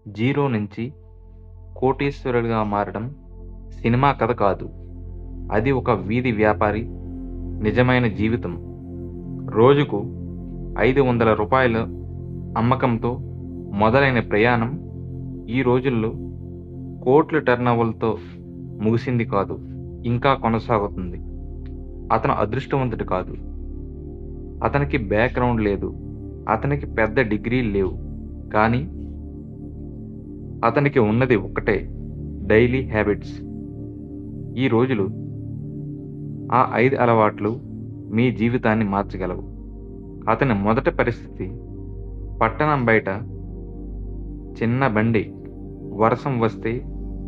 Zero నుంచి కోటీశ్వరుడిగా మారడం cinema కథ కాదు. అది ఒక వీధి వ్యాపారి నిజమైన జీవితం. రోజుకు రూ. 500 అమ్మకంతో మొదలైన ప్రయాణం ఈ రోజుల్లో కోట్ల టర్నోవర్‌తో ముగిసింది కాదు, ఇంకా కొనసాగుతుంది. అతను అదృష్టవంతుడు కాదు. అతనికి బ్యాక్‌గ్రౌండ్ లేదు. అతనికి పెద్ద డిగ్రీలు లేవు. కానీ అతనికి ఉన్నది ఒక్కటే, డైలీ హ్యాబిట్స్. ఈ రోజులు ఆ 5 అలవాట్లు మీ జీవితాన్ని మార్చగలవు. అతని మొదటి పరిస్థితి పట్టణం బయట చిన్న బండి. వర్షం వస్తే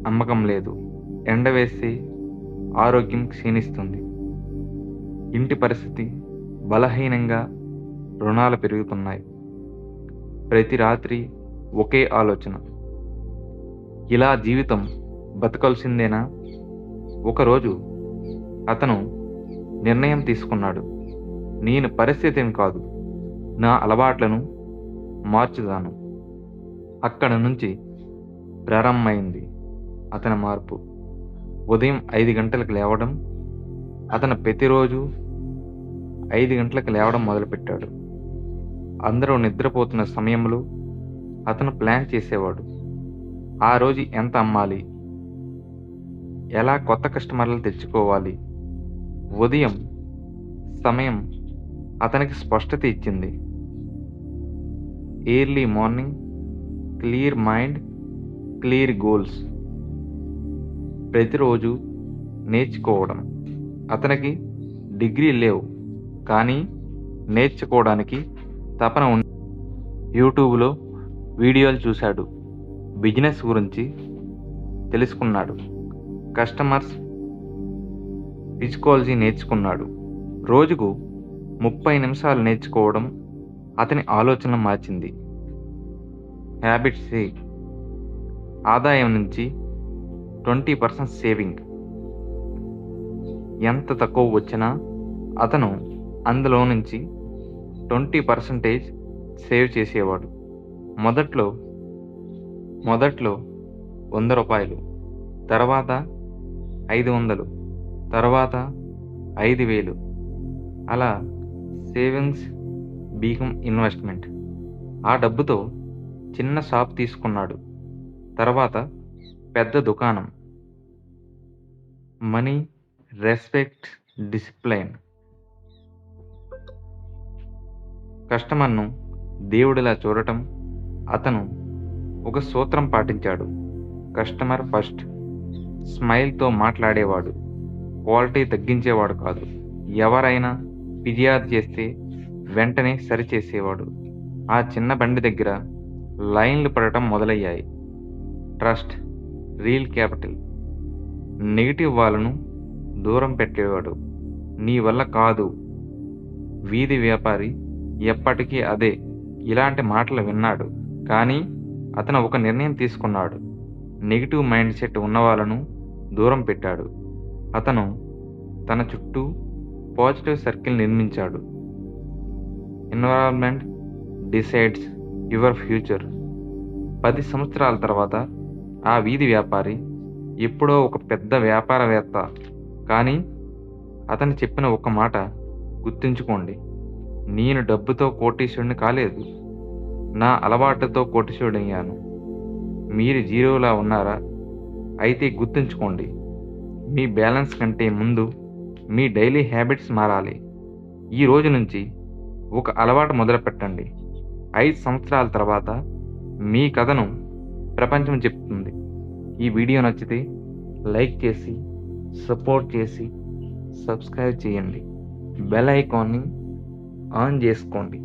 అమ్మకం లేదు. ఎండ వేస్తే ఆరోగ్యం క్షీణిస్తుంది. ఇంటి పరిస్థితి బలహీనంగా, రుణాలు పెరుగుతున్నాయి. ప్రతి రాత్రి ఒకే ఆలోచన, ఇలా జీవితం బతకాల్సిందేనా? ఒకరోజు అతను నిర్ణయం తీసుకున్నాడు. నేను పరిస్థితిని కాదు, నా అలవాట్లను మార్చుదాను. అక్కడ నుంచి ప్రారంభమైంది అతని మార్పు. ఉదయం 5 గంటలకు లేవడం. అతను ప్రతిరోజు 5 గంటలకు లేవడం మొదలుపెట్టాడు. అందరూ నిద్రపోతున్న సమయంలో అతను ప్లాన్ చేసేవాడు. ఆ రోజు ఎంత అమ్మాలి, ఎలా కొత్త కస్టమర్లు తెచ్చుకోవాలి. ఉదయం సమయం అతనికి స్పష్టత ఇచ్చింది. Early morning, clear mind, clear goals. ప్రతిరోజు నేర్చుకోవడం. అతనికి డిగ్రీ లేవు, కానీ నేర్చుకోవడానికి తపన ఉంది. యూట్యూబ్లో వీడియోలు చూశాడు. బిజినెస్ గురించి తెలుసుకున్నాడు. కస్టమర్స్ పిచ్కాలజీ నేర్చుకున్నాడు. రోజుకు 30 నిమిషాలు నేర్చుకోవడం అతని ఆలోచన మార్చింది. హ్యాబిట్స్. ఆదాయం నుంచి 20% సేవింగ్. ఎంత తక్కువ వచ్చినా అతను అందులో నుంచి 20% సేవ్ చేసేవాడు. మొదట్లో రూ. 100, తర్వాత 500, తర్వాత 5000. అలా సేవింగ్స్ బికమ్ ఇన్వెస్ట్మెంట్. ఆ డబ్బుతో చిన్న షాప్ తీసుకున్నాడు. తర్వాత పెద్ద దుకాణం. Money, respect, discipline. కస్టమర్ను దేవుడిలా చూడటం. అతను ఒక సూత్రం పాటించాడు. Customer first. స్మైల్తో మాట్లాడేవాడు. క్వాలిటీ తగ్గించేవాడు కాదు. ఎవరైనా ఫిర్యాదు చేస్తే వెంటనే సరిచేసేవాడు. ఆ చిన్న బండి దగ్గర లైన్లు పడటం మొదలయ్యాయి. Trust, real capital. నెగిటివ్ వాళ్ళను దూరం పెట్టేవాడు. నీ వల్ల కాదు. వీధి వ్యాపారి ఎప్పటికీ అదే. ఇలాంటి మాటలు విన్నాడు. కానీ అతను ఒక నిర్ణయం తీసుకున్నాడు. నెగిటివ్ మైండ్ సెట్ ఉన్న వాళ్ళను దూరం పెట్టాడు. అతను తన చుట్టూ పాజిటివ్ సర్కిల్ నిర్మించాడు. Environment decides your future. 10 సంవత్సరాల తర్వాత ఆ వీధి వ్యాపారి ఎప్పుడో ఒక పెద్ద వ్యాపారవేత్త. కానీ అతను చెప్పిన ఒక మాట గుర్తుంచుకోండి. నేను డబ్బుతో కోటీశ్వరుని కాలేదు, నా అలవాటుతో కోటీశ్వరుడయ్యాను. మీరు జీరోలా ఉన్నారా? అయితే గుర్తుంచుకోండి, మీ బ్యాలెన్స్ కంటే ముందు మీ డైలీ హ్యాబిట్స్ మారాలి. ఈ రోజు నుంచి ఒక అలవాటు మొదలుపెట్టండి. 5 సంవత్సరాల తర్వాత మీ కథను ప్రపంచం చెప్తుంది. ఈ వీడియో నచ్చితే లైక్ చేసి, సపోర్ట్ చేసి, సబ్స్క్రైబ్ చేయండి. బెల్ ఐకాన్ని ఆన్ చేసుకోండి.